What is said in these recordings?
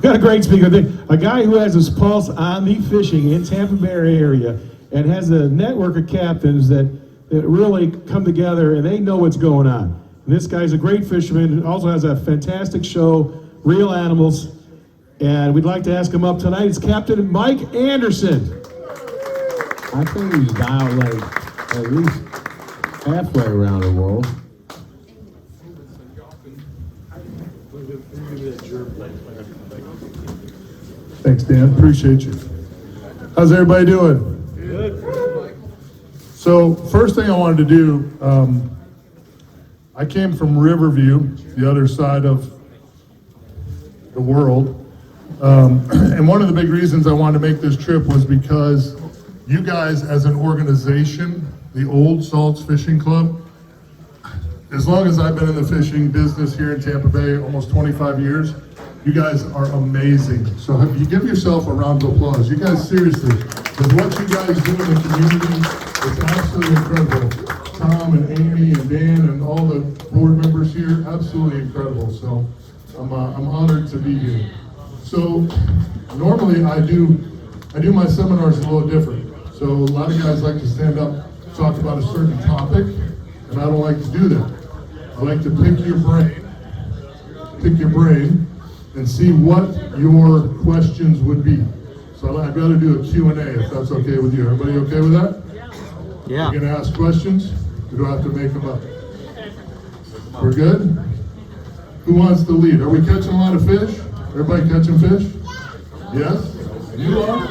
got a great speaker. A guy who has his pulse on the fishing in Tampa Bay area and has a network of captains that really come together and they know what's going on. And this guy's a great fisherman, also has a fantastic show, Real Animals. And we'd like to ask him up tonight. It's Captain Mike Anderson. I think he's dialed like at least halfway around the world. Thanks, Dan. Appreciate you. How's everybody doing? Good. So, first thing I wanted to do, I came from Riverview, the other side of the world. And one of the big reasons I wanted to make this trip was because you guys as an organization, the Old Salts Fishing Club, as long as I've been in the fishing business here in Tampa Bay, almost 25 years, you guys are amazing. So you give yourself a round of applause. You guys, seriously, with what you guys do in the community, it's absolutely incredible. Tom and Amy and Dan and all the board members here, absolutely incredible. So I'm honored to be here. So normally I do my seminars a little different. So a lot of guys like to stand up, talk about a certain topic, and I don't like to do that. I like to pick your brain and see what your questions would be. So I've got to do a Q&A if that's okay with you. Everybody okay with that? Yeah. You're going to ask questions? We don't have to make them up. We're good? Who wants to lead? Are we catching a lot of fish? Everybody catching fish? Yes? You are?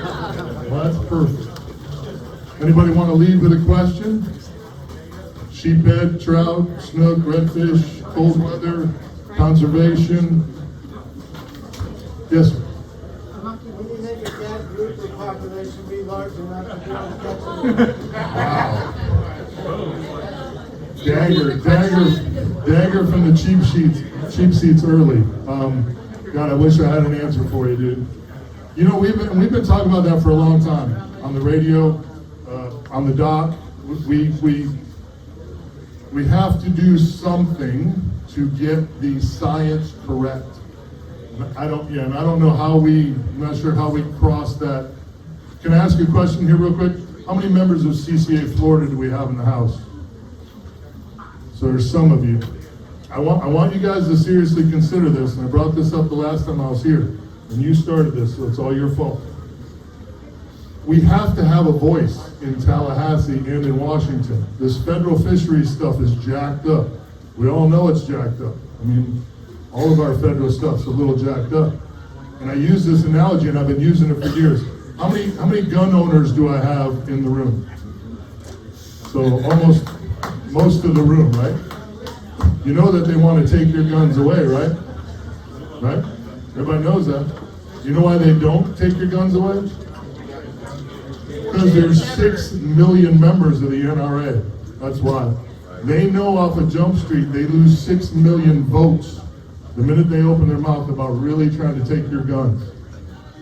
Well, that's perfect. Anybody want to lead with a question? Sheephead, trout, snook, redfish, cold weather, conservation. Yes, sir. When you make a cat group or population be large enough to be able to catch Wow. Dagger from the cheap seats early. God, I wish I had an answer for you, dude. You know, we've been talking about that for a long time on the radio, on the dock. We have to do something to get the science correct. I don't know how I'm not sure how we cross that. Can I ask you a question here real quick? How many members of CCA Florida do we have in the house? So there's some of you. I want you guys to seriously consider this, and I brought this up the last time I was here, and you started this, so it's all your fault. We have to have a voice in Tallahassee and in Washington. This federal fisheries stuff is jacked up. We all know it's jacked up. I mean, all of our federal stuff's a little jacked up. And I use this analogy, and I've been using it for years. How many gun owners do I have in the room? So almost most of the room, right? You know that they want to take your guns away, right? Right? Everybody knows that. You know why they don't take your guns away? Because there's 6 million members of the NRA. That's why. They know off of Jump Street they lose 6 million votes the minute they open their mouth about really trying to take your guns.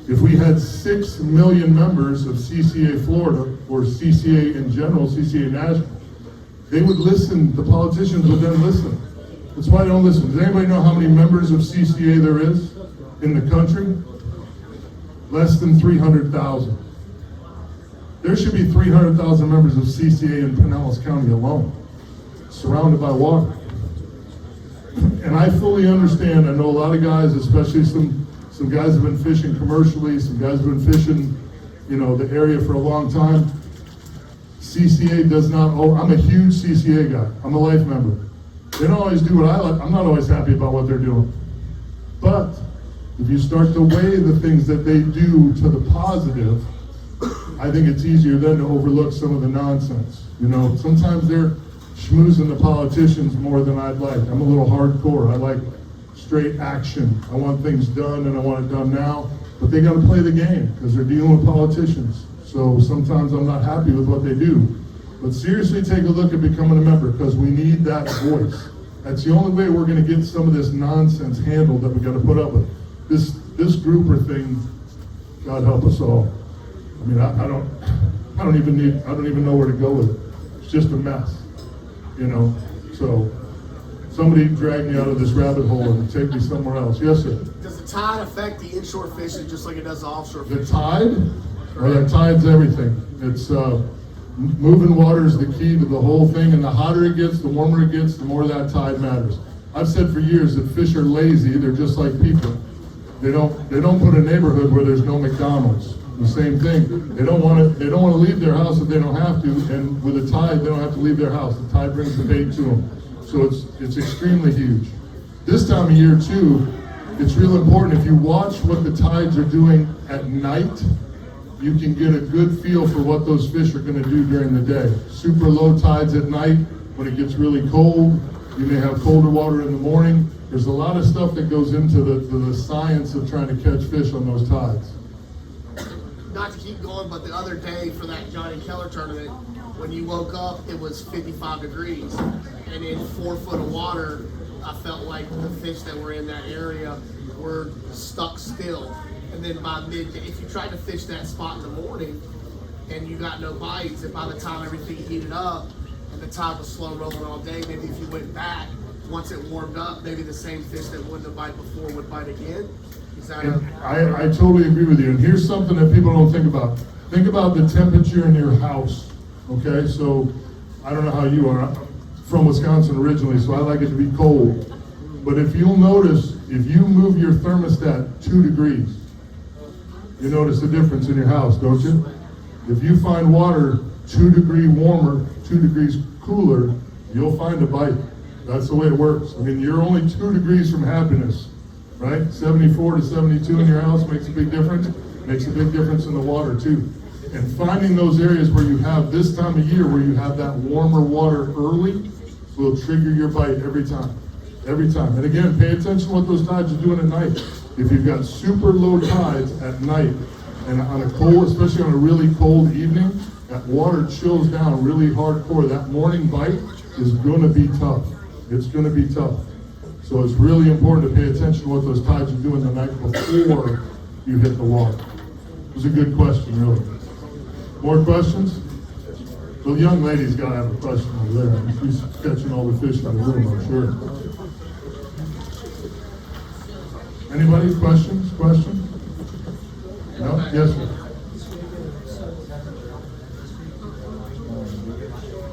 If we had 6 million members of CCA Florida, or CCA in general, CCA National, they would listen, the politicians would then listen. That's why they don't listen. Does anybody know how many members of CCA there is in the country? Less than 300,000. There should be 300,000 members of CCA in Pinellas County alone, surrounded by water. And I fully understand, I know a lot of guys, especially some guys have been fishing commercially, some guys have been fishing, the area for a long time. CCA does not, I'm a huge CCA guy. I'm a life member. They don't always do what I like. I'm not always happy about what they're doing. But if you start to weigh the things that they do to the positive, I think it's easier then to overlook some of the nonsense. Sometimes they're schmoozing the politicians more than I'd like. I'm a little hardcore. I like straight action. I want things done, and I want it done now. But they got to play the game because they're dealing with politicians. So sometimes I'm not happy with what they do. But seriously, take a look at becoming a member, because we need that voice. That's the only way we're going to get some of this nonsense handled that we got to put up with. This grouper thing, God help us all. I mean, I don't even know where to go with it. It's just a mess, So Somebody drag me out of this rabbit hole and take me somewhere else. Yes, sir. Does the tide affect the inshore fishing just like it does the offshore The fishing? tide, the tide's everything. It's, moving water is the key to the whole thing, and the hotter it gets, the warmer it gets, the more that tide matters. I've said for years that fish are lazy, they're just like people. They don't put a neighborhood where there's no McDonald's. The same thing. They don't want to leave their house if they don't have to, and with a tide, they don't have to leave their house. The tide brings the bait to them. So it's extremely huge. This time of year too, it's real important. If you watch what the tides are doing at night, you can get a good feel for what those fish are going to do during the day. Super low tides at night, when it gets really cold, you may have colder water in the morning. There's a lot of stuff that goes into the science of trying to catch fish on those tides. Not to keep going, but the other day for that Johnny Keller tournament, when you woke up, it was 55 degrees. And in 4 foot of water, I felt like the fish that were in that area were stuck still. And then by midday, if you tried to fish that spot in the morning and you got no bites, and by the time everything heated up and the tide was slow rolling all day, maybe if you went back, once it warmed up, maybe the same fish that wouldn't have bite before would bite again. Is that I totally agree with you. And here's something that people don't think about. Think about the temperature in your house. Okay, so I don't know how you are. I'm from Wisconsin originally, so I like it to be cold. But if you'll notice, if you move your thermostat 2 degrees, you notice the difference in your house, don't you? If you find water 2 degrees warmer, 2 degrees cooler, you'll find a bite. That's the way it works. I mean, you're only 2 degrees from happiness, right? 74 to 72 in your house makes a big difference. Makes a big difference in the water too. And finding those areas where you have this time of year, where you have that warmer water early, will trigger your bite every time. Every time. And again, pay attention to what those tides are doing at night. If you've got super low tides at night, and on a cold, especially on a really cold evening, that water chills down really hardcore. That morning bite is going to be tough. It's going to be tough. So it's really important to pay attention to what those tides are doing the night before you hit the water. It was a good question, really. More questions? The young lady's got to have a question over there. She's catching all the fish in the room, I'm sure. Anybody? Questions? Question? No? Yes, sir.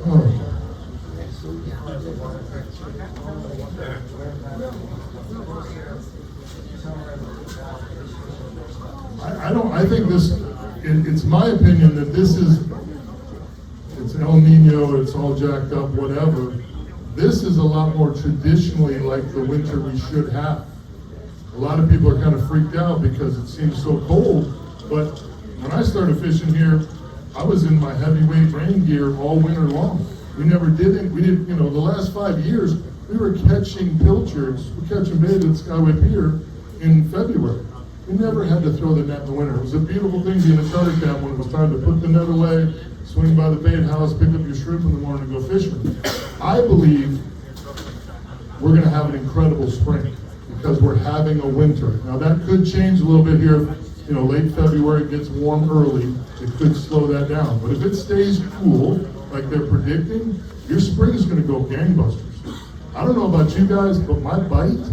Oh. I think this, it's my opinion that this is, it's El Nino, it's all jacked up, whatever. This is a lot more traditionally like the winter we should have. A lot of people are kind of freaked out because it seems so cold, but when I started fishing here, I was in my heavyweight rain gear all winter long. We never did it. We did, the last 5 years, we were catching pilchards, we're catching bait at Skyway Pier in February. We never had to throw the net in the winter. It was a beautiful thing being a charter cap when it was time to put the net away, swing by the bait house, pick up your shrimp in the morning and go fishing. I believe we're going to have an incredible spring because we're having a winter. Now that could change a little bit here. Late February, it gets warm early. It could slow that down. But if it stays cool, like they're predicting, your spring is going to go gangbusters. I don't know about you guys, but my bite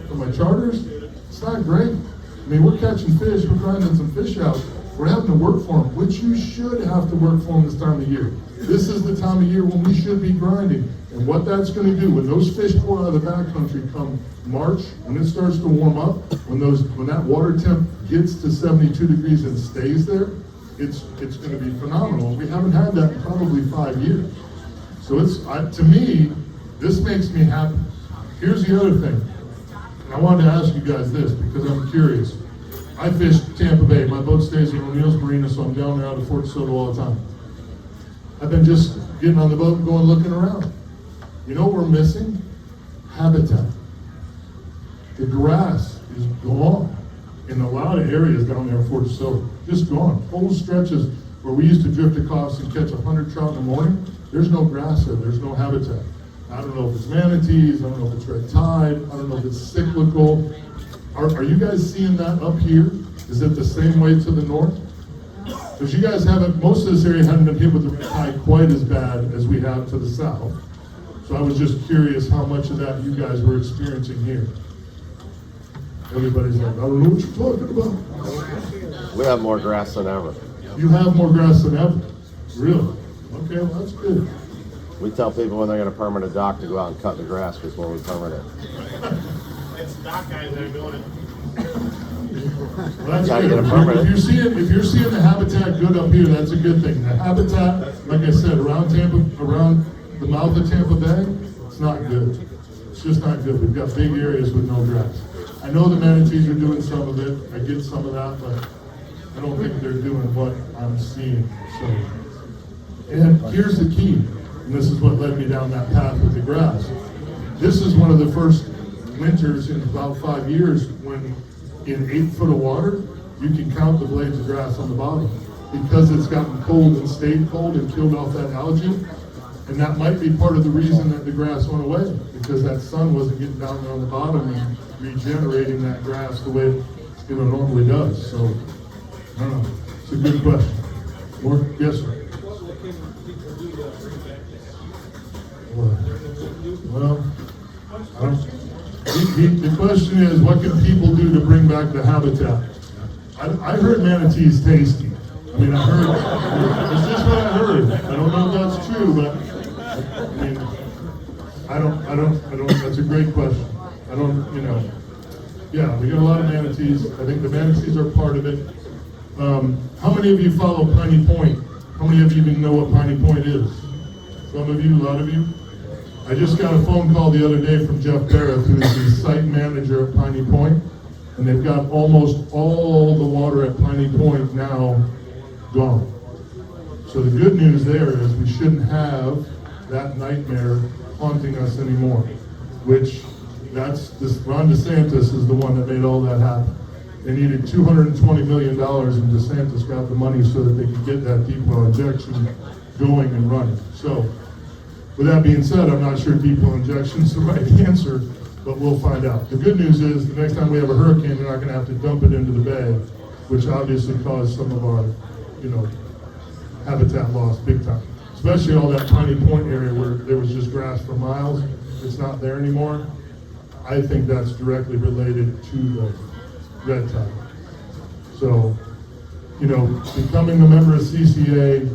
for my charters, it's not great. I mean, we're catching fish, we're grinding some fish out. We're having to work for them, which you should have to work for them this time of year. This is the time of year when we should be grinding. And what that's going to do, when those fish pour out of the backcountry come March, when it starts to warm up, when that water temp gets to 72 degrees and stays there, it's going to be phenomenal. We haven't had that in probably 5 years. So to me, this makes me happy. Here's the other thing. I wanted to ask you guys this because I'm curious. I fish Tampa Bay. My boat stays in O'Neill's Marina, so I'm down there out of Fort DeSoto all the time. I've been just getting on the boat and going looking around. You know what we're missing? Habitat. The grass is gone in a lot of areas down there in Fort DeSoto. Just gone. Whole stretches where we used to drift across and catch 100 trout in the morning. There's no grass there. There's no habitat. I don't know if it's manatees, I don't know if it's red tide, I don't know if it's cyclical. Are you guys seeing that up here? Is it the same way to the north? Because you guys haven't, most of this area hasn't been hit with the red tide quite as bad as we have to the south. So I was just curious how much of that you guys were experiencing here. Everybody's like, I don't know what you're talking about. We have more grass than ever. You have more grass than ever? Really? Okay, well, that's good. We tell people when they're going to permit a dock to go out and cut the grass before we permit it. It's dock guys that are doing it. Well, that's Gotta good. get a permit. If you're seeing the habitat good up here, that's a good thing. The habitat, like I said, around the mouth of Tampa Bay, it's not good. It's just not good. We've got big areas with no grass. I know the manatees are doing some of it. I get some of that, but I don't think they're doing what I'm seeing. So, and here's the key, and this is what led me down that path with the grass. This is one of the first winters in about 5 years when in 8 foot of water, you can count the blades of grass on the bottom because it's gotten cold and stayed cold and killed off that algae. And that might be part of the reason that the grass went away, because that sun wasn't getting down there on the bottom and regenerating that grass the way it normally does. So, I don't know. It's a good question. More? Yes, sir. Well, I don't. The question is, what can people do to bring back the habitat? I heard manatees tasty. I mean, I heard, it's just what I heard. I don't know if that's true, but, I mean, I don't, that's a great question. I don't, yeah, we got a lot of manatees. I think the manatees are part of it. How many of you follow Piney Point? How many of you even know what Piney Point is? Some of you, a lot of you? I just got a phone call the other day from Jeff Barrett, who's the site manager at Piney Point, and they've got almost all the water at Piney Point now gone. So the good news there is we shouldn't have that nightmare haunting us anymore, which Ron DeSantis is the one that made all that happen. They needed $220 million, and DeSantis got the money so that they could get that deep well injection going and running. So, with that being said, I'm not sure deep well injection is the right answer, but we'll find out. The good news is the next time we have a hurricane, they're not going to have to dump it into the bay, which obviously caused some of our, habitat loss big time. Especially all that Piney Point area where there was just grass for miles. It's not there anymore. I think that's directly related to the red tide. So, becoming a member of CCA,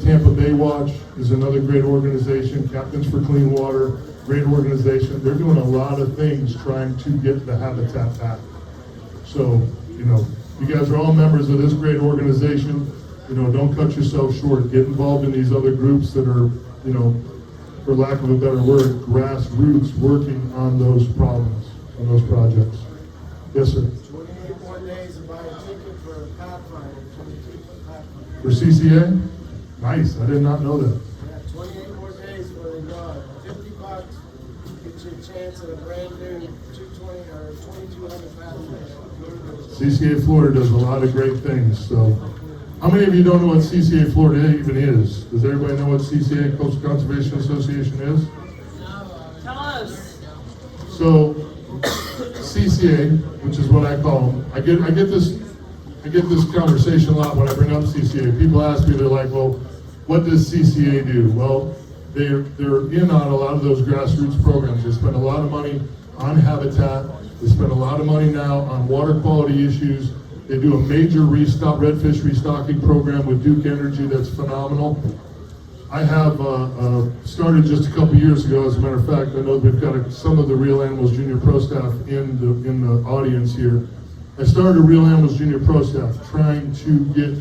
Tampa Bay Watch is another great organization. Captains for Clean Water, great organization. They're doing a lot of things trying to get the habitat back. So, you guys are all members of this great organization. Don't cut yourself short. Get involved in these other groups that are, for lack of a better word, grassroots working on those problems, on those projects. Yes, sir. 28 more days to buy a ticket for a Pathfinder, 22 for Pathfinder. For CCA? Nice. I did not know that. Yeah, 28 more days for the yard. $50 gets you a chance at a brand new 220 or 2200 Pathfinder. CCA Florida does a lot of great things. So, how many of you don't know what CCA Florida even is? Does everybody know what CCA, Coastal Conservation Association, is? Tell us. So, CCA, which is what I call them, I get this conversation a lot when I bring up CCA. People ask me, they're like, well, what does CCA do? Well, they're in on a lot of those grassroots programs. They spend a lot of money on habitat. They spend a lot of money now on water quality issues. They do a major redfish restocking program with Duke Energy that's phenomenal. I have started just a couple years ago. As a matter of fact, I know we've got some of the Real Animals Junior Pro staff in the audience here. I started a Real Animals Junior Pro staff trying to get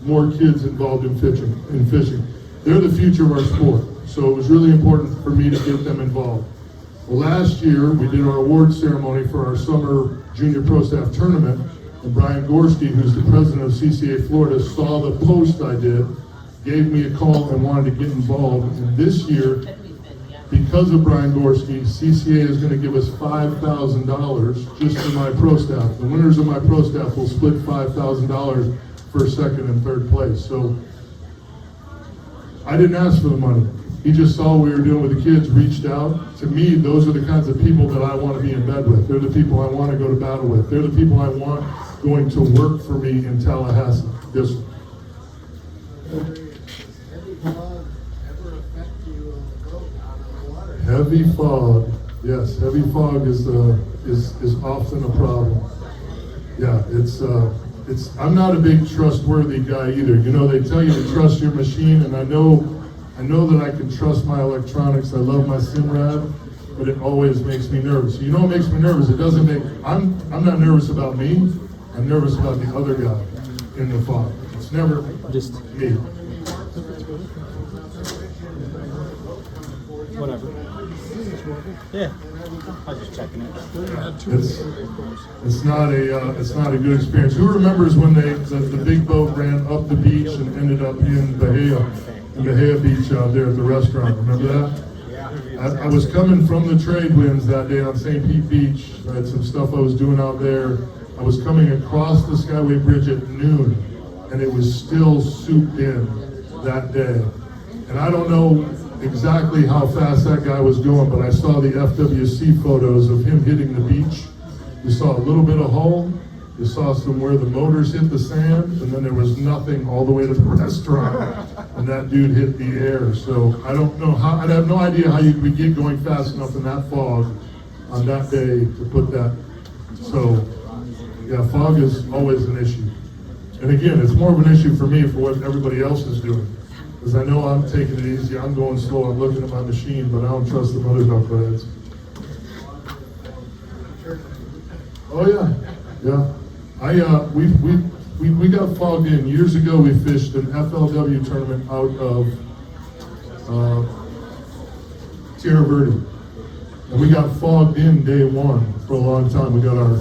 more kids involved in fishing. They're the future of our sport, so it was really important for me to get them involved. Well, last year we did our award ceremony for our summer Junior Pro staff tournament, and Brian Gorski, who's the president of CCA Florida, saw the post I did, gave me a call and wanted to get involved. And this year, because of Brian Gorski, CCA is going to give us $5,000 just for my pro staff. The winners of my pro staff will split $5,000 for second and third place. So I didn't ask for the money. He just saw what we were doing with the kids, reached out. To me, those are the kinds of people that I want to be in bed with. They're the people I want to go to battle with. They're the people I want going to work for me in Tallahassee. Yes, sir. Any bug ever affect you on the boat out on the water? Heavy fog, yes, heavy fog is often a problem. Yeah, I'm not a big trustworthy guy either. You know, they tell you to trust your machine, and I know that I can trust my electronics. I love my SIMRAD, but it always makes me nervous. You know what makes me nervous? I'm not nervous about me. I'm nervous about the other guy in the fog. It's never just me. Whatever. Yeah. I was just checking it. It's not a good experience. Who remembers when the big boat ran up the beach and ended up in Bahia Beach out there at the restaurant? Remember that? I was coming from the trade winds that day on St. Pete Beach. I had some stuff I was doing out there. I was coming across the Skyway Bridge at noon, and it was still souped in that day. And I don't know exactly how fast that guy was going, but I saw the FWC photos of him hitting the beach. You saw a little bit of hull, you saw some where the motors hit the sand, and then there was nothing all the way to the restaurant, and that dude hit the air. So I don't know how, I'd have no idea how you could get going fast enough in that fog on that day to put that. So yeah, fog is always an issue. And again, it's more of an issue for me for what everybody else is doing. Because I know I'm taking it easy, I'm going slow, I'm looking at my machine, but I don't trust the other knuckleheads. Oh yeah. We got fogged in. Years ago we fished an FLW tournament out of Tierra Verde. And we got fogged in day one for a long time. We got our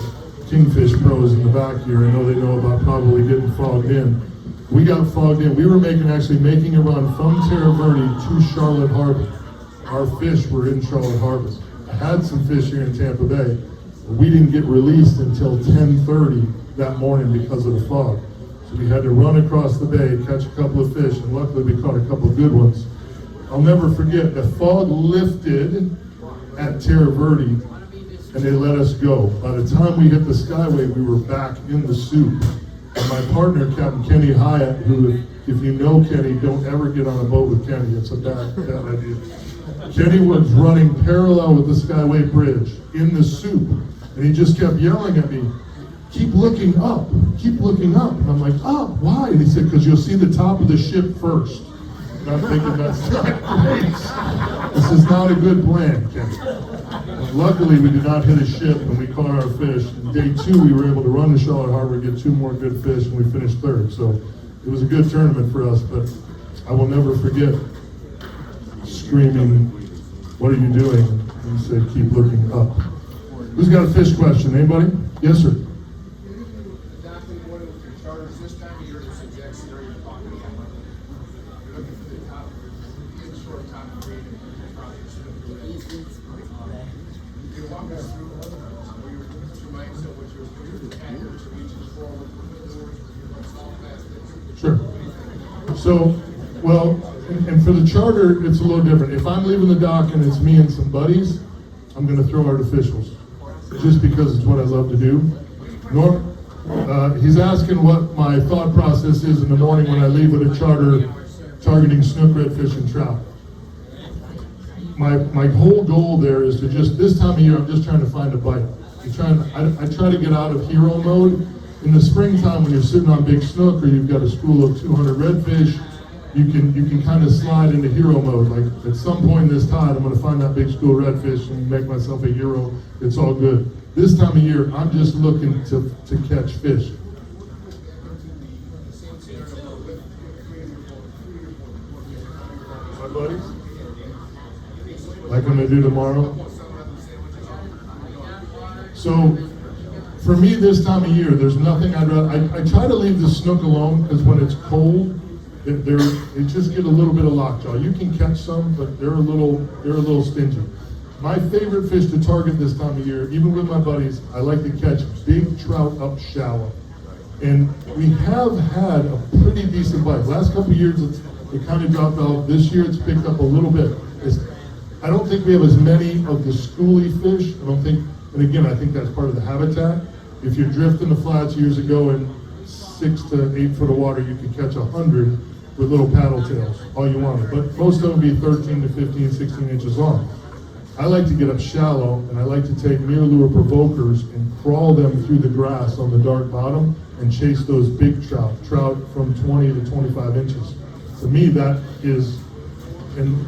Kingfish pros in the back here. I know they know about probably getting fogged in. We got fogged in. We were actually making a run from Terra Verde to Charlotte Harbor. Our fish were in Charlotte Harbor. I had some fish here in Tampa Bay. We didn't get released until 10:30 that morning because of the fog. So we had to run across the bay, catch a couple of fish, and luckily we caught a couple of good ones. I'll never forget, the fog lifted at Terra Verde, and they let us go. By the time we hit the Skyway, we were back in the soup. And my partner, Captain Kenny Hyatt, who, if you know Kenny, don't ever get on a boat with Kenny. It's a bad idea. Kenny was running parallel with the Skyway Bridge in the soup, and he just kept yelling at me, keep looking up, keep looking up. And I'm like, up, why? And he said, because you'll see the top of the ship first. And I'm thinking, that's not great. This is not a good plan, Kenny. Luckily, we did not hit a ship and we caught our fish. And day two, we were able to run to Charlotte Harbor, get 2 more good fish, and we finished third. So it was a good tournament for us, but I will never forget screaming, what are you doing? And he said, keep looking up. Who's got a fish question? Anybody? Yes, sir. Exactly what if your charters this time of year is suggesting or you're talking about? You're looking for the top, in short time period, and probably you can walk us through where you're tonight, so what you're tankers, reaches forward, doors, Sure. So, well, and for the charter, it's a little different. If I'm leaving the dock and it's me and some buddies, I'm going to throw artificials, just because it's what I love to do. He's asking what my thought process is in the morning when I leave with a charter targeting snook, redfish, and trout. My whole goal there is to just, this time of year, I'm just trying to find a bite. I try to get out of hero mode. In the springtime, when you're sitting on big snook or you've got a school of 200 redfish, you can kind of slide into hero mode. Like at some point in this tide, I'm going to find that big school of redfish and make myself a hero. It's all good. This time of year, I'm just looking to catch fish. My buddies? Like I'm going to do tomorrow? So, for me this time of year, there's nothing I'd rather, I try to leave the snook alone because when it's cold, they just get a little bit of lockjaw. You can catch some, but they're a little stingy. My favorite fish to target this time of year, even with my buddies, I like to catch big trout up shallow. And we have had a pretty decent bite. Last couple of years, it kind of dropped off. This year, it's picked up a little bit. I don't think we have as many of the schooly fish. I don't think, and again, I think that's part of the habitat. If you're drifting the flats years ago in 6 to 8 foot of water, you could catch 100 with little paddle tails, all you wanted. But most of them be 13 to 15, 16 inches long. I like to get up shallow, and I like to take mirror lure provokers and crawl them through the grass on the dark bottom and chase those big trout from 20 to 25 inches. To me, that is, and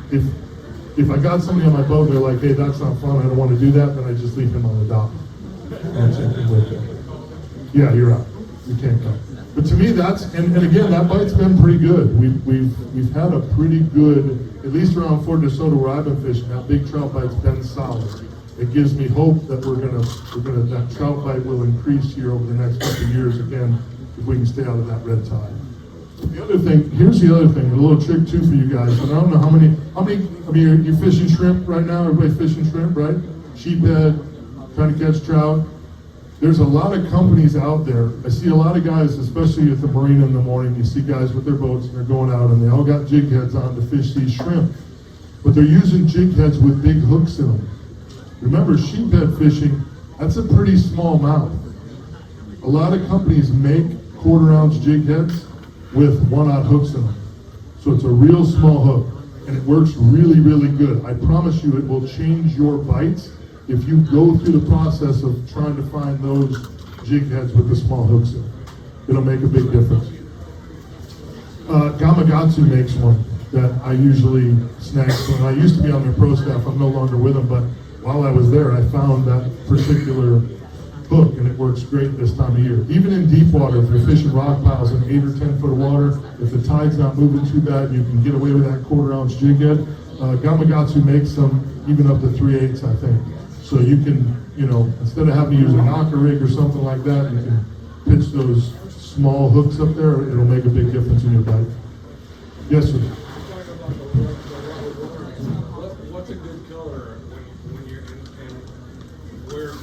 if I got somebody on my boat and they're like, hey, that's not fun, I don't want to do that, then I just leave him on the dock. And take him with me. Yeah, you're out. You can't come. But to me, that's, and again, that bite's been pretty good. We've had a pretty good, at least around Fort DeSoto where I've been fishing, that big trout bite's been solid. It gives me hope that that trout bite will increase here over the next couple of years again, if we can stay out of that red tide. The other thing, here's the other thing, a little trick too for you guys. And I don't know how many, I mean, you're fishing shrimp right now, everybody's fishing shrimp, right? Sheephead, trying to catch trout. There's a lot of companies out there. I see a lot of guys, especially at the marina in the morning, you see guys with their boats and they're going out and they all got jig heads on to fish these shrimp. But they're using jig heads with big hooks in them. Remember, sheephead fishing, that's a pretty small mouth. A lot of companies make 1/4 ounce jig heads with 1/0 hooks in them. So it's a real small hook and it works really, really good. I promise you it will change your bites if you go through the process of trying to find those jig heads with the small hooks in. It'll make a big difference. Gamakatsu makes one that I usually snag from. I used to be on their pro staff, I'm no longer with them, but while I was there, I found that particular hook and it works great this time of year. Even in deep water, if you're fishing rock piles in 8 or 10 foot of water, if the tide's not moving too bad, you can get away with that 1/4 ounce jig head. Gamakatsu makes them even up to 3/8, I think. So you can, instead of having to use a knocker rig or something like that, you can pitch those small hooks up there. It'll make a big difference in your bite. Yes, sir. What's a good color when you're in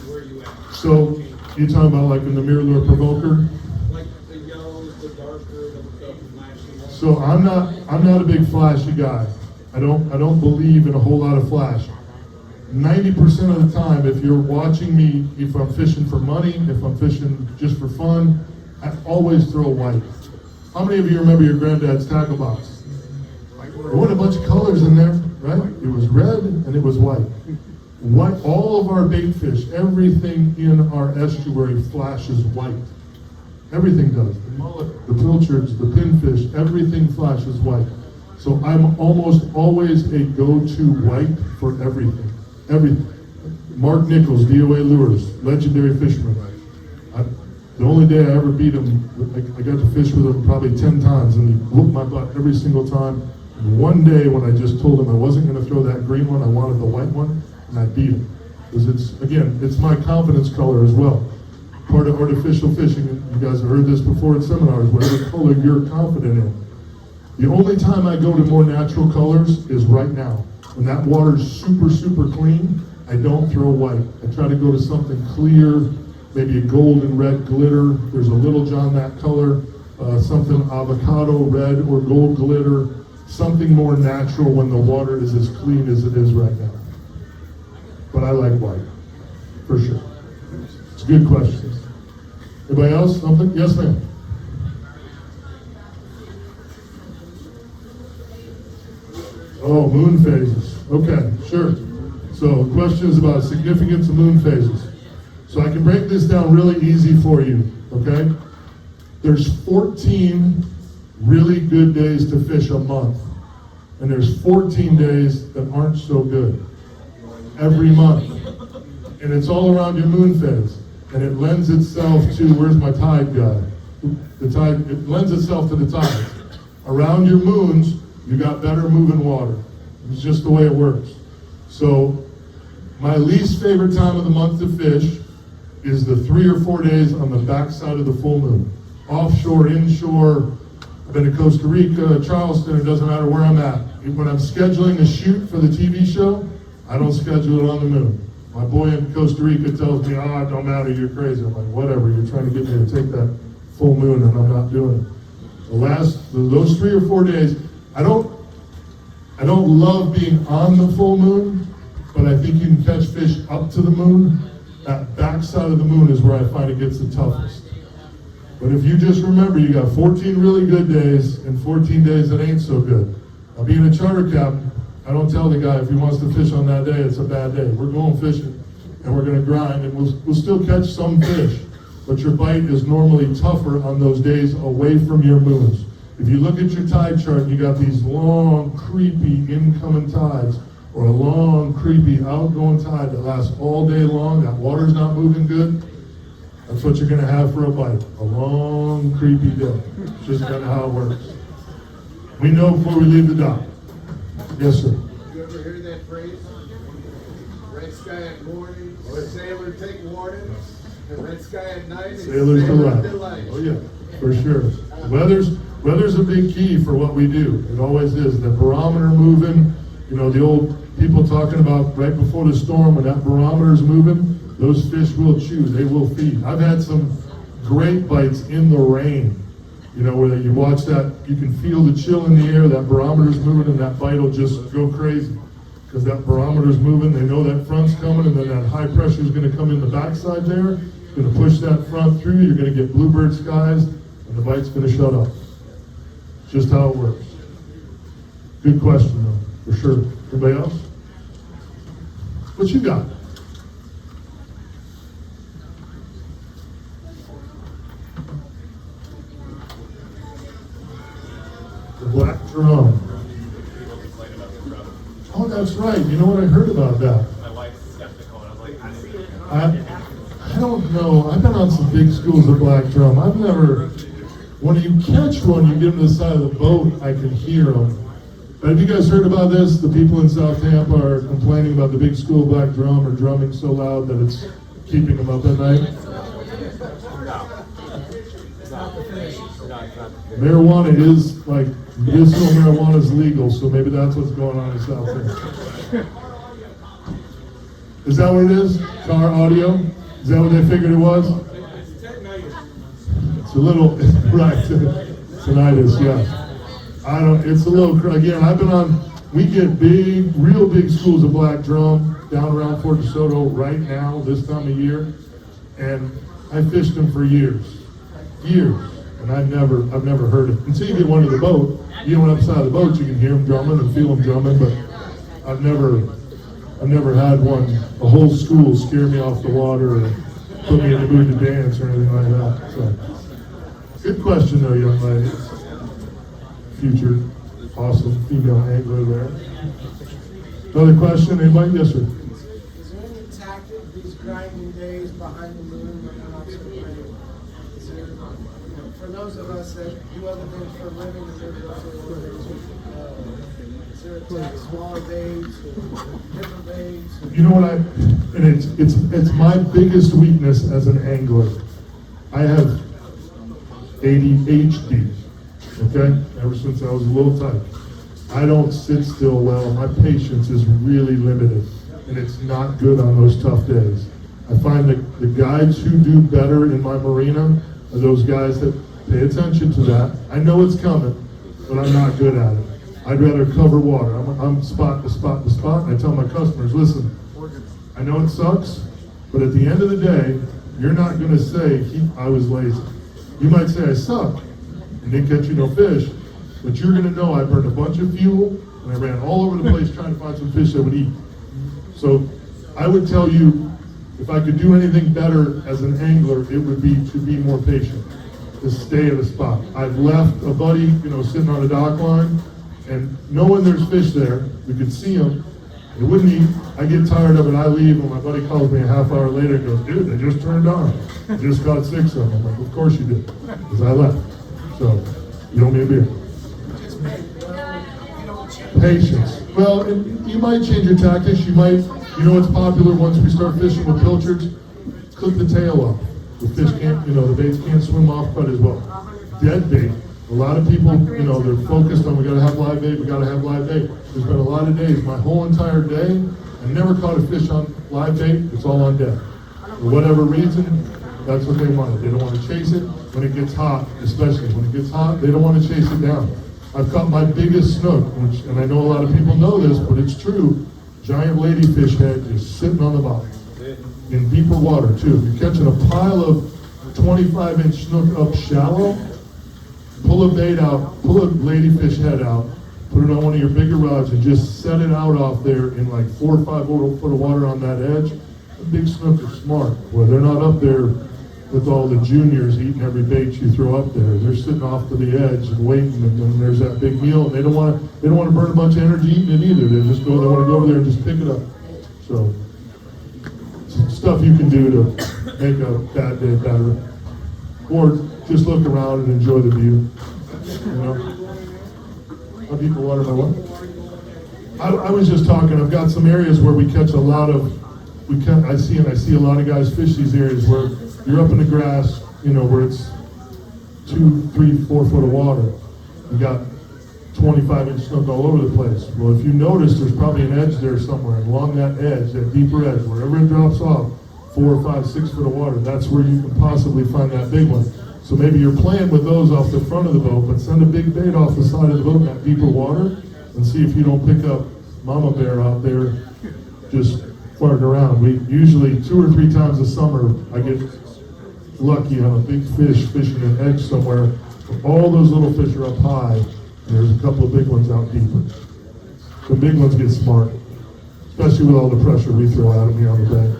where you at? So you're talking about like in the mirror lure provoker? Like the yellows, the darker, the flashy. So I'm not a big flashy guy. I don't believe in a whole lot of flash. 90% of the time, if you're watching me, if I'm fishing for money, if I'm fishing just for fun, I always throw white. How many of you remember your granddad's tackle box? There weren't a bunch of colors in there, right? It was red and it was white. White, all of our bait fish, everything in our estuary flashes white. Everything does. The mullet, the pilchards, the pinfish, everything flashes white. So I'm almost always a go-to white for everything. Mark Nichols, DOA Lures, legendary fisherman. The only day I ever beat him, I got to fish with him probably 10 times, and he whooped my butt every single time. And one day when I just told him I wasn't going to throw that green one, I wanted the white one, and I beat him. Because it's my confidence color as well. Part of artificial fishing, you guys have heard this before in seminars, whatever color you're confident in. The only time I go to more natural colors is right now. When that water's super, super clean, I don't throw white. I try to go to something clear, maybe a golden red glitter. There's a Little John that color, something avocado red or gold glitter, something more natural when the water is as clean as it is right now. But I like white, for sure. It's a good question. Anybody else? Something? Yes, ma'am. Oh, moon phases. Okay, sure. So questions about significance of moon phases. So I can break this down really easy for you, okay? There's 14 really good days to fish a month. And there's 14 days that aren't so good every month. And it's all around your moon phase. And it lends itself to, where's my tide guy? The tide, it lends itself to the tides. Around your moons, you got better moving water. It's just the way it works. So my least favorite time of the month to fish is the 3 or 4 days on the backside of the full moon. Offshore, inshore, I've been to Costa Rica, Charleston, it doesn't matter where I'm at. When I'm scheduling a shoot for the TV show, I don't schedule it on the moon. My boy in Costa Rica tells me, oh, it don't matter, you're crazy. I'm like, whatever, you're trying to get me to take that full moon and I'm not doing it. Those 3 or 4 days, I don't love being on the full moon, but I think you can catch fish up to the moon. That backside of the moon is where I find it gets the toughest. But if you just remember, you got 14 really good days and 14 days that ain't so good. Now, being a charter captain, I don't tell the guy if he wants to fish on that day, it's a bad day. We're going fishing and we're gonna grind and we'll still catch some fish, but your bite is normally tougher on those days away from your moons. If you look at your tide chart and you got these long, creepy incoming tides or a long, creepy outgoing tide that lasts all day long, that water's not moving good, that's what you're gonna have for a bite. A long, creepy day. It's just kinda how it works. We know before we leave the dock. Yes, sir. You ever hear that phrase? Red sky at morning, sailor take warning, and red sky at night is Sailor's sailor's delight. Oh yeah, for sure. Weather's a big key for what we do. It always is. The barometer moving, you know, the old people talking about right before the storm, when that barometer's moving, those fish will chew, they will feed. I've had some great bites in the rain, you know, where you watch that, you can feel the chill in the air, that barometer's moving, and that bite will just go crazy. Because that barometer's moving, they know that front's coming, and then that high pressure is going to come in the backside there, it's going to push that front through, you're going to get bluebird skies, and the bite's going to shut up. Just how it works. Good question, though, for sure. Anybody else? What you got? The black drum. Oh, that's right. You know what? I heard about that. My wife's skeptical, and I'm like, I see it. I don't know. I've been on some big schools of black drum. I've never. When you catch one, you get them to the side of the boat, I can hear them. But have you guys heard about this? The people in South Tampa are complaining about the big school black drum or drumming so loud that it's keeping them up at night. Marijuana is, like, medicinal marijuana is legal, so maybe that's what's going on in South Tampa. Is that what it is? Car audio? Is that what they figured it was? It's a little, right, tinnitus, yeah. It's a little, again, I've been on, we get big, real big schools of black drum down around Fort DeSoto right now, this time of year. And I fished them for years. And I've never heard it. Until you get one to the boat, you get one upside the boat, you can hear them drumming and feel them drumming, but I've never had one, a whole school scare me off the water or put me in the mood to dance or anything like that, so. Good question though, young lady. Future awesome female angler there. Another question, anybody? Yes, sir. Is there any tactic these grinding days behind the moon when you're not so ready? Is there, for those of us that do other things for a living, is there a tactic, smaller baits, different baits? You know what and it's my biggest weakness as an angler. I have ADHD, okay? Ever since I was a little tyke. I don't sit still well. My patience is really limited, and it's not good on those tough days. I find that the guides who do better in my marina are those guys that pay attention to that. I know it's coming, but I'm not good at it. I'd rather cover water. I'm spot to spot to spot, and I tell my customers, listen, I know it sucks, but at the end of the day, you're not going to say, I was lazy. You might say I suck and didn't catch you no fish, but you're gonna know I burned a bunch of fuel and I ran all over the place trying to find some fish that would eat. So I would tell you, if I could do anything better as an angler, it would be to be more patient, to stay at a spot. I've left a buddy, sitting on a dock line, and knowing there's fish there, we could see them, they wouldn't eat. I get tired of it, I leave, and my buddy calls me a half hour later and goes, dude, they just turned on. I just caught 6 of them. I'm like, of course you did, because I left. So, you owe me a beer. Patience. Well, you might change your tactics. You might, what's popular once we start fishing with pilchards? Clip the tail off. The fish can't, the baits can't swim off quite as well. Dead bait. A lot of people, they're focused on, we gotta have live bait, we gotta have live bait. There's been a lot of days, my whole entire day, I never caught a fish on live bait, it's all on deck. For whatever reason, that's what they want. They don't want to chase it. When it gets hot, especially when it gets hot, they don't want to chase it down. I've caught my biggest snook, and I know a lot of people know this, but it's true, giant ladyfish head just sitting on the bottom. In deeper water too. If you're catching a pile of 25-inch snook up shallow, pull a bait out, pull a ladyfish head out, put it on one of your bigger rods and just set it out off there in like 4 or 5 foot of water on that edge. The big snook are smart. Well, they're not up there with all the juniors eating every bait you throw up there. They're sitting off to the edge and waiting, and then there's that big meal, and they don't want to burn a bunch of energy eating it either. They want to go over there and just pick it up. So, stuff you can do to make a bad day better. Or just look around and enjoy the view. You know? How deep the water am I what? I was just talking, I've got some areas where we catch a lot of, I see a lot of guys fish these areas where you're up in the grass, you know, where it's 2, 3, 4 foot of water. You got 25-inch snook all over the place. Well, if you notice, there's probably an edge there somewhere, and along that edge, that deeper edge, wherever it drops off, 4, 5, 6 foot of water, that's where you can possibly find that big one. So maybe you're playing with those off the front of the boat, but send a big bait off the side of the boat in that deeper water, and see if you don't pick up mama bear out there just farting around. We usually 2 or 3 times a summer, I get lucky on a big fish fishing an edge somewhere. All those little fish are up high, and there's a couple of big ones out deeper. The big ones get smart, especially with all the pressure we throw at them here on the bay.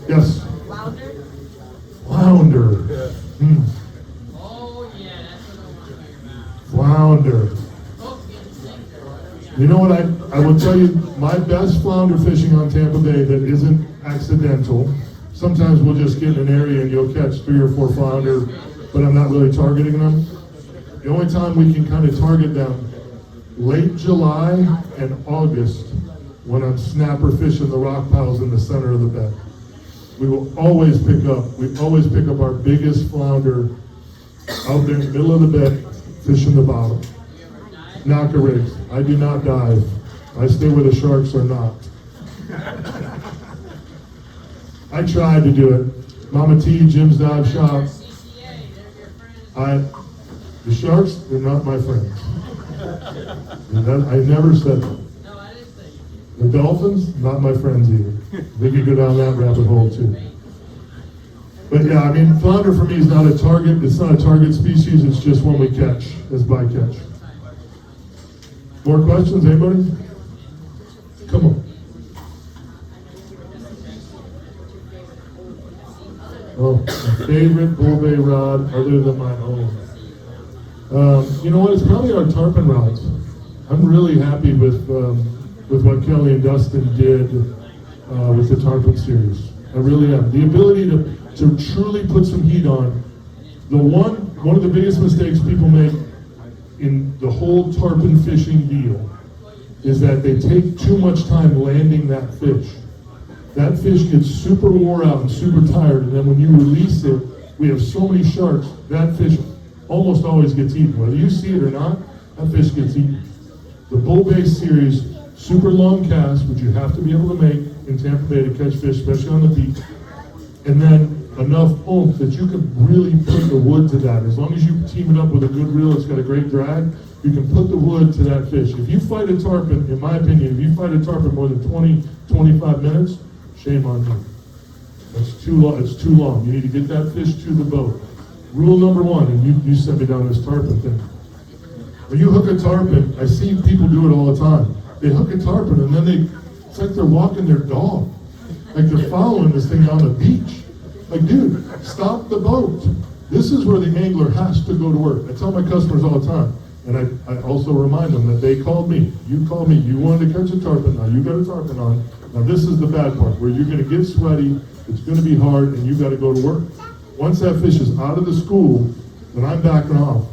Yes? Flounder? Flounder. Oh, yeah, that's what I want to hear about. Flounder. You know what, I will tell you, my best flounder fishing on Tampa Bay that isn't accidental, sometimes we'll just get in an area and you'll catch 3 or 4 flounder, but I'm not really targeting them. The only time we can kind of target them, late July and August, when I'm snapper fishing the rock piles in the center of the bed. We always pick up our biggest flounder out there in the middle of the bed, fishing the bottom. Knocker rigs. I do not dive. I stay where the sharks are not. I tried to do it. Mama T, Jim's Dive Shop. The sharks, they're not my friends. I never said that. No, I didn't say. The dolphins, not my friends either. They could go down that rabbit hole too. But yeah, I mean, flounder for me is not a target. It's not a target species. It's just one we catch as bycatch. More questions, anybody? Come on. Oh, my favorite bull bay rod other than my own. You know what? It's probably our tarpon rods. I'm really happy with what Kelly and Dustin did with the tarpon series. I really am. The ability to truly put some heat on. One of the biggest mistakes people make in the whole tarpon fishing deal is that they take too much time landing that fish. That fish gets super wore out and super tired, and then when you release it, we have so many sharks, that fish almost always gets eaten. Whether you see it or not, that fish gets eaten. The bull bay series, super long cast, which you have to be able to make in Tampa Bay to catch fish, especially on the beach, and then enough oomph that you can really put the wood to that. As long as you team it up with a good reel, it's got a great drag, you can put the wood to that fish. If you fight a tarpon, in my opinion, if you fight a tarpon more than 20, 25 minutes, shame on you. That's too long. It's too long. You need to get that fish to the boat. Rule number 1, and you sent me down this tarpon thing. When you hook a tarpon, I see people do it all the time. They hook a tarpon and then it's like they're walking their dog. Like they're following this thing down the beach. Like, dude, stop the boat. This is where the angler has to go to work. I tell my customers all the time, and I also remind them that they called me. You called me. You wanted to catch a tarpon. Now you got a tarpon on. Now this is the bad part, where you're going to get sweaty. It's going to be hard, and you got to go to work. Once that fish is out of the school, then I'm backing off.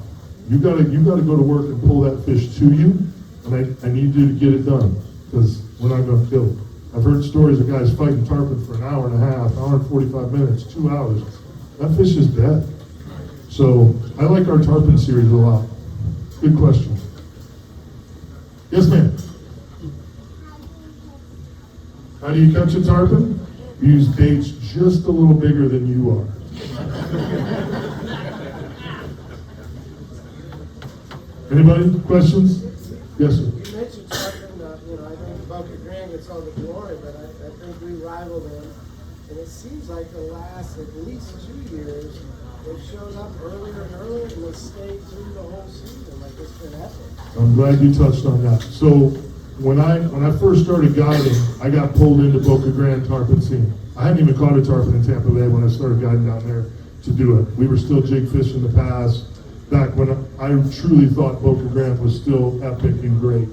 You got to go to work and pull that fish to you, and I need you to get it done, because we're not going to kill it. I've heard stories of guys fighting tarpon for an hour and a half, hour and 45 minutes, 2 hours. That fish is dead. So I like our tarpon series a lot. Good question. Yes, ma'am. How do you catch a tarpon? Use baits just a little bigger than you are. Anybody? Questions? Yes, sir. You mentioned tarpon, I think Boca Grande gets all the glory, but I think we rival them. And it seems like the last at least 2 years, they've shown up earlier and earlier, and they stayed through the whole season. Like this I'm glad you touched on that. So when I first started guiding, I got pulled into Boca Grande tarpon scene. I hadn't even caught a tarpon in Tampa Bay when I started guiding down there to do it. We were still jig fishing the pass back when I truly thought Boca Grande was still epic and great.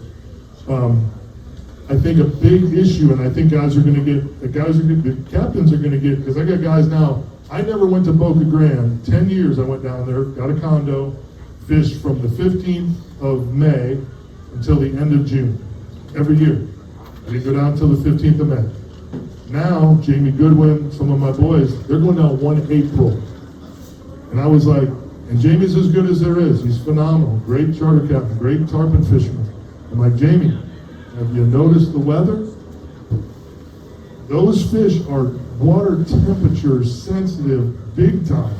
I think a big issue, and I think the captains are gonna get, because I got guys now, I never went to Boca Grande. 10 years I went down there, got a condo, fished from the 15th of May until the end of June, every year. I didn't go down until the 15th of May. Now, Jamie Goodwin, some of my boys, they're going down 1 April. And I was like, and Jamie's as good as there is. He's phenomenal, great charter captain, great tarpon fisherman. I'm like, Jamie, have you noticed the weather? Those fish are water temperature sensitive big time.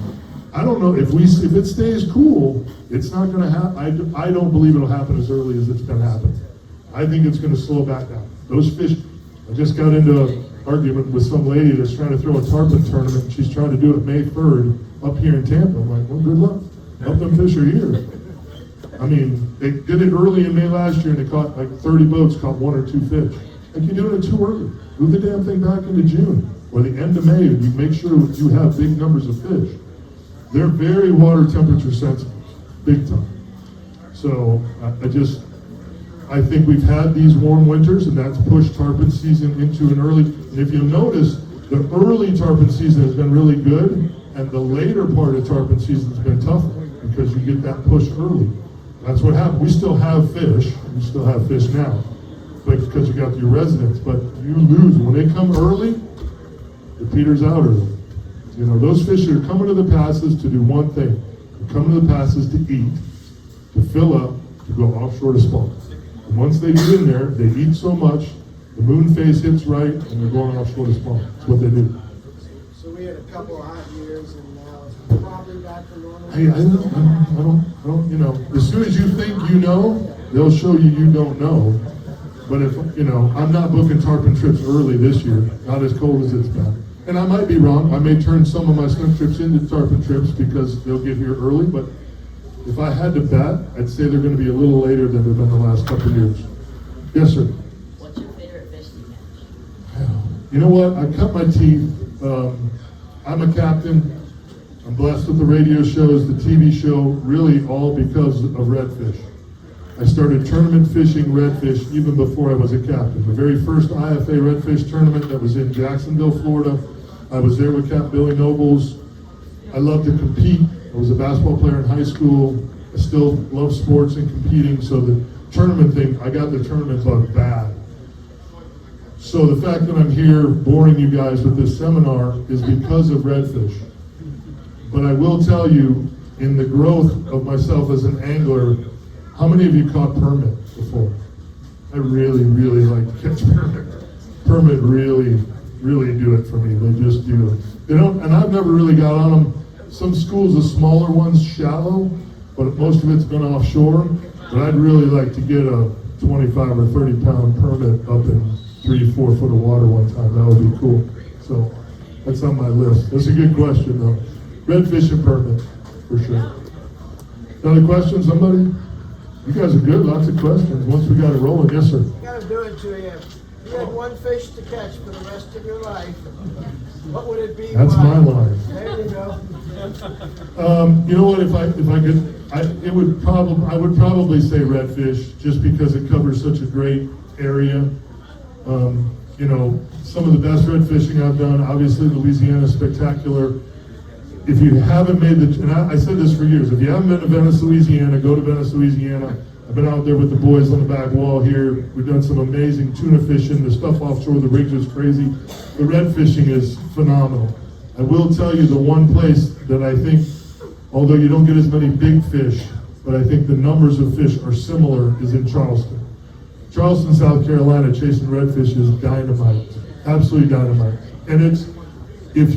I don't know if it stays cool, it's not going to happen. I don't believe it'll happen as early as it's been happening. I think it's going to slow back down. Those fish, I just got into an argument with some lady that's trying to throw a tarpon tournament. She's trying to do it May 3rd up here in Tampa. I'm like, well, good luck. Help them fish are here. I mean, they did it early in May last year and they caught like 30 boats, caught 1 or 2 fish. Like, you're doing it too early. Move the damn thing back into June or the end of May and you make sure you have big numbers of fish. They're very water temperature sensitive, big time. So I think we've had these warm winters and that's pushed tarpon season into an early, and if you'll notice, the early tarpon season has been really good and the later part of tarpon season has been tougher because you get that push early. That's what happened. We still have fish now, but because you got your residents, but you lose. When they come early, the peters out early. You know, those fish are coming to the passes to do one thing. They're coming to the passes to eat, to fill up, to go offshore to spawn. And once they get in there, they eat so much, the moon phase hits right, and they're going offshore to spawn. That's what they do. So we had a couple of hot years, and now it's probably back to normal. Hey, I don't, you know, as soon as you think you know, they'll show you you don't know. But if, you know, I'm not booking tarpon trips early this year, not as cold as it's been. And I might be wrong. I may turn some of my snook trips into tarpon trips because they'll get here early. But if I had to bet, I'd say they're going to be a little later than they've been the last couple of years. Yes, sir. What's your favorite fish to catch? You know what? I cut my teeth. I'm a captain. I'm blessed with the radio shows, the TV show, really all because of redfish. I started tournament fishing redfish even before I was a captain. The very first IFA redfish tournament that was in Jacksonville, Florida, I was there with Capt. Billy Nobles. I love to compete. I was a basketball player in high school. I still love sports and competing, so the tournament thing, I got the tournament bug bad. So the fact that I'm here boring you guys with this seminar is because of redfish. But I will tell you, in the growth of myself as an angler, how many of you caught permit before? I really, really like to catch permit. Permit really do it for me. They just do it. They don't, and I've never really got on them. Some schools, the smaller ones, shallow, but most of it's been offshore. But I'd really like to get a 25 or 30 pound permit up in 3 or 4 foot of water one time. That would be cool. So that's on my list. That's a good question though. Redfish and permit, for sure. Another question, somebody? You guys are good, lots of questions. Once we got it rolling, yes sir. Gotta do it to you. If you had one fish to catch for the rest of your life, what would it be? That's Why? my line. There you go. You know what? If I could, I would probably say redfish, just because it covers such a great area. You know, some of the best red fishing I've done, obviously Louisiana is spectacular. If you haven't made and I said this for years, if you haven't been to Venice, Louisiana, go to Venice, Louisiana. I've been out there with the boys on the back wall here. We've done some amazing tuna fishing. The stuff offshore, the rigs is crazy. The red fishing is phenomenal. I will tell you the one place that I think, although you don't get as many big fish, but I think the numbers of fish are similar, is in Charleston. Charleston, South Carolina, chasing redfish is dynamite, absolutely dynamite. And it's, if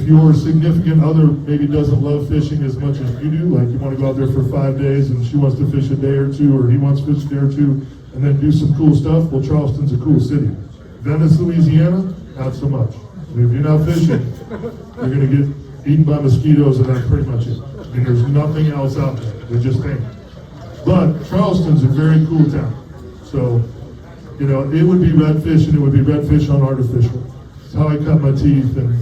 your significant other maybe doesn't love fishing as much as you do, like you want to go out there for 5 days and she wants to fish a day or two, or he wants to fish a day or two, and then do some cool stuff, well, Charleston's a cool city. Venice, Louisiana, not so much. If you're not fishing, you're going to get eaten by mosquitoes, and that's pretty much it. I mean, there's nothing else out there. There just ain't. But Charleston's a very cool town. So, you know, it would be redfish and it would be redfish on artificial. It's how I cut my teeth. And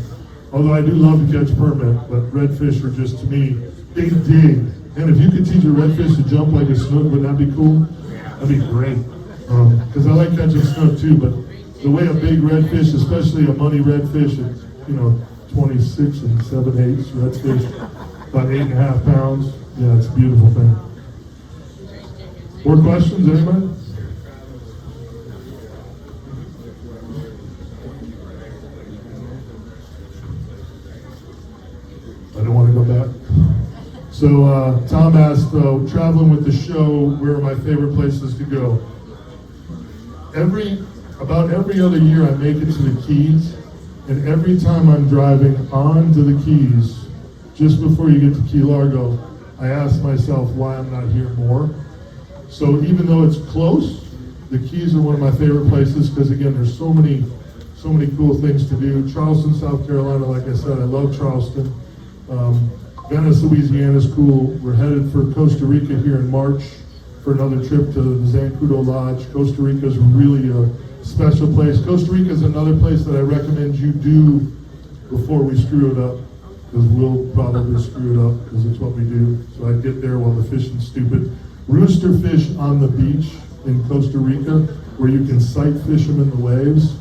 although I do love to catch permit, but redfish are just, to me, they dig. And if you could teach a redfish to jump like a snook, would that be cool? That'd be great. Because I like catching snook too, but the way a big redfish, especially a money redfish, it's, you know, 26 and 7/8 redfish, about 8.5 pounds. Yeah, it's a beautiful thing. More questions, anybody? I don't want to go back. So Tom asked, traveling with the show, where are my favorite places to go? About every other year I make it to the Keys, and every time I'm driving on to the Keys, just before you get to Key Largo, I ask myself why I'm not here more. So even though it's close, the Keys are one of my favorite places because, again, there's so many cool things to do. Charleston, South Carolina, like I said, I love Charleston. Venice, Louisiana is cool. We're headed for Costa Rica here in March for another trip to the Zancudo Lodge. Costa Rica is really a special place. Costa Rica is another place that I recommend you do before we screw it up, because we'll probably screw it up because it's what we do. So I get there while the fishing's stupid. Rooster fish on the beach in Costa Rica, where you can sight fish them in the waves.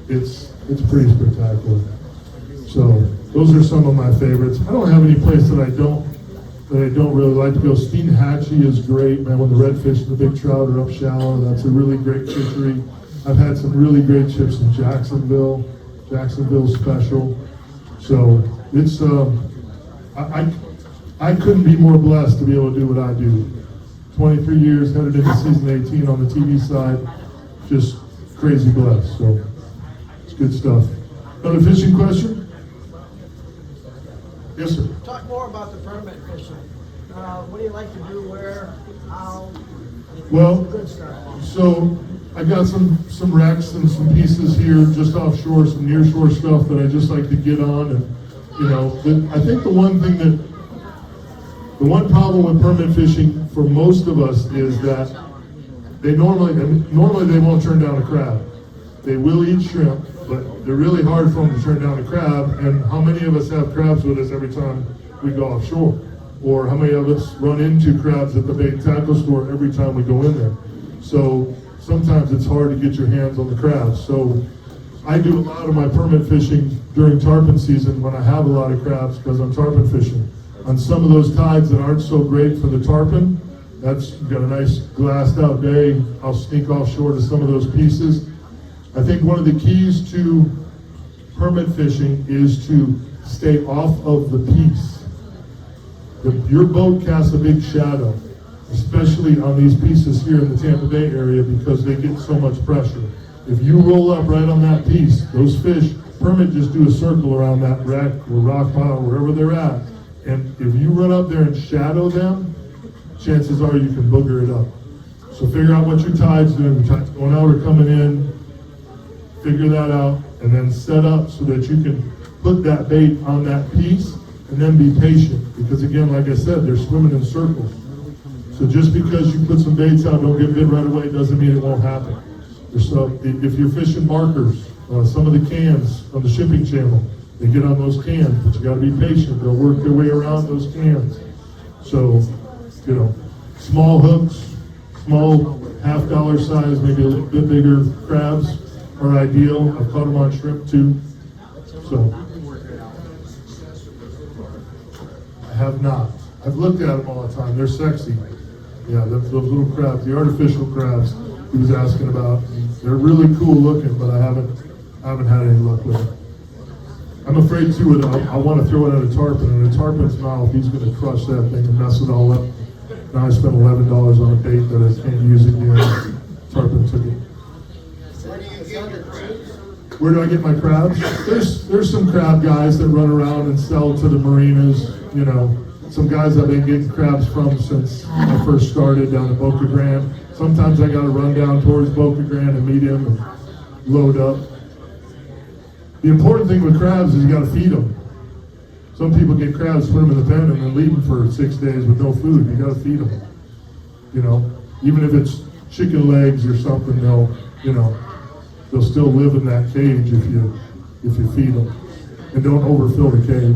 It's pretty spectacular. So those are some of my favorites. I don't have any place that I don't really like to go. Steenhatchee is great, man. When the redfish and the big trout are up shallow, that's a really great fishery. I've had some really great trips in Jacksonville. Jacksonville's special. So it's I couldn't be more blessed to be able to do what I do. 23 years, headed into season 18 on the TV side, just crazy blessed. So it's good stuff. Another fishing question? Yes, sir. Talk more about the permit fishing. What do you like to do, where, how? Well, Good stuff. so I got some wrecks and some pieces here just offshore, some nearshore stuff that I just like to get on. And, you know, I think the one problem with permit fishing for most of us is that they normally they won't turn down a crab. They will eat shrimp, but they're really hard for them to turn down a crab. And how many of us have crabs with us every time we go offshore? Or how many of us run into crabs at the bait and tackle store every time we go in there? So sometimes it's hard to get your hands on the crabs. So I do a lot of my permit fishing during tarpon season when I have a lot of crabs because I'm tarpon fishing. On some of those tides that aren't so great for the tarpon, that's got a nice glassed out day, I'll sneak offshore to some of those pieces. I think one of the keys to permit fishing is to stay off of the piece. Your boat casts a big shadow, especially on these pieces here in the Tampa Bay area because they get so much pressure. If you roll up right on that piece, those fish, permit just do a circle around that wreck or rock pile, wherever they're at. And if you run up there and shadow them, chances are you can booger it up. So figure out what your tide's doing, the tide's going out or coming in, figure that out, and then set up so that you can put that bait on that piece and then be patient. Because again, like I said, they're swimming in circles. So just because you put some baits out, don't get bit right away, doesn't mean it won't happen. If you're fishing markers, some of the cans on the shipping channel, they get on those cans, but you got to be patient. They'll work their way around those cans. So, you know, small hooks, small $half size, maybe a little bit bigger crabs are ideal. I've caught them on shrimp too. So, I have not. I've looked at them all the time. They're sexy. Yeah, those little crabs, the artificial crabs he was asking about. They're really cool looking, but I haven't had any luck with it. I'm afraid too, I want to throw it at a tarpon, and a tarpon's mouth, he's going to crush that thing and mess it all up. Now I spent $11 on a bait that I can't use again. Tarpon took it. Where do you get your crabs? Where do I get my crabs? There's some crab guys that run around and sell to the marinas. You know, some guys I've been getting crabs from since I first started down at Boca Grande. Sometimes I got to run down towards Boca Grande and meet him and load up. The important thing with crabs is you got to feed them. Some people get crabs, put them in the pen, and then leave them for 6 days with no food. You got to feed them. You know, even if it's chicken legs or something, they'll still live in that cage if you feed them. And don't overfill the cage.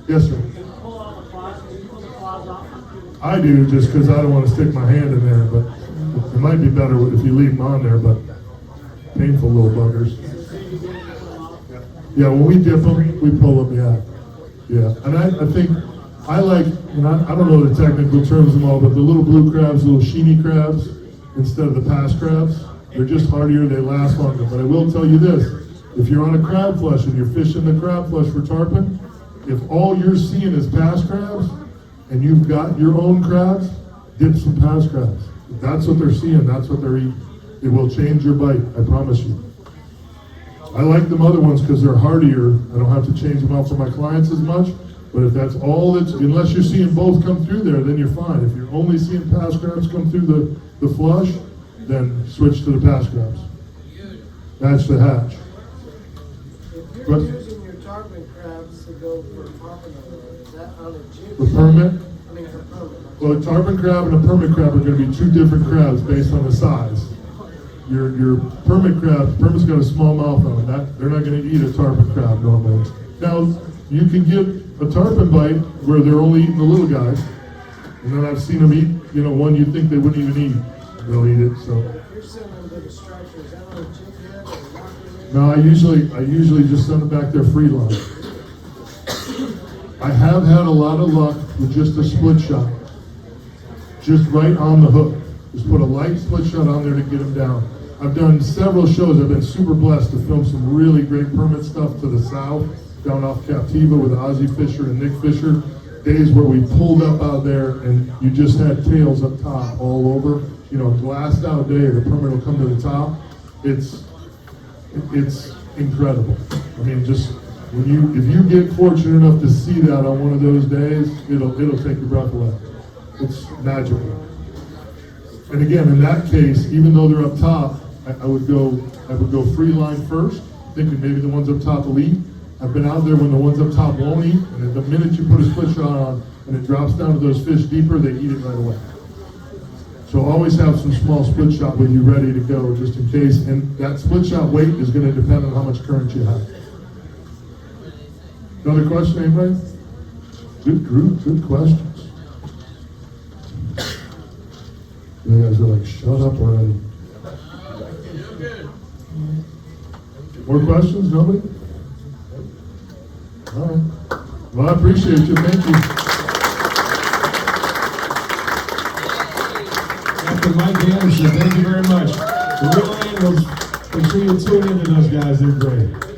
Yes, sir. Pull all the claws, can you pull the claws off? I do, just because I don't want to stick my hand in there, but it might be better if you leave them on there, but painful little buggers. Yeah, when we dip them, we pull them, yeah. Yeah, and I think, I like, and I don't know the technical terms of them all, but the little blue crabs, little sheeny crabs, instead of the pass crabs, they're just hardier, they last longer. But I will tell you this, if you're on a crab flush and you're fishing the crab flush for tarpon, if all you're seeing is pass crabs, and you've got your own crabs, dip some pass crabs. If that's what they're seeing, that's what they're eating. It will change your bite, I promise you. I like them other ones because they're hardier. I don't have to change them out for my clients as much. But if that's all unless you're seeing both come through there, then you're fine. If you're only seeing pass crabs come through the flush, then switch to the pass crabs. That's the hatch. If But- you're using your tarpon crabs to go for pompano, is that on a jig? For permit, I mean, for permit. well, a tarpon crab and a permit crab are going to be two different crabs based on the size. Your permit crab, permit's got a small mouth on it. They're not going to eat a tarpon crab normally. Now, you can get a tarpon bite where they're only eating the little guys, and then I've seen them eat, one you'd think they wouldn't even eat. They'll eat it. So If you're sending them to the structure, is that on a jig head or rocker head? no, I usually just send them back there free line. I have had a lot of luck with just a split shot, just right on the hook. Just put a light split shot on there to get them down. I've done several shows. I've been super blessed to film some really great permit stuff to the south, down off Captiva with Ozzie Fisher and Nick Fisher. Days where we pulled up out there and you just had tails up top all over. Glassed out day, the permit will come to the top. It's incredible. I mean, just if you get fortunate enough to see that on one of those days, it'll take your breath away. It's magical. And again, in that case, even though they're up top, I would go free line first, thinking maybe the ones up top will eat. I've been out there when the ones up top won't eat, and the minute you put a split shot on and it drops down to those fish deeper, they eat it right away. So always have some small split shot with you ready to go, just in case. And that split shot weight is going to depend on how much current you have. Another question, anybody? Good group, good questions. You guys are like, shut up already. More questions? Nobody? All right. Well, I appreciate you. Thank you. Captain Mike Anderson, thank you very much. The Real Angels, make sure you tune into those guys, they're great.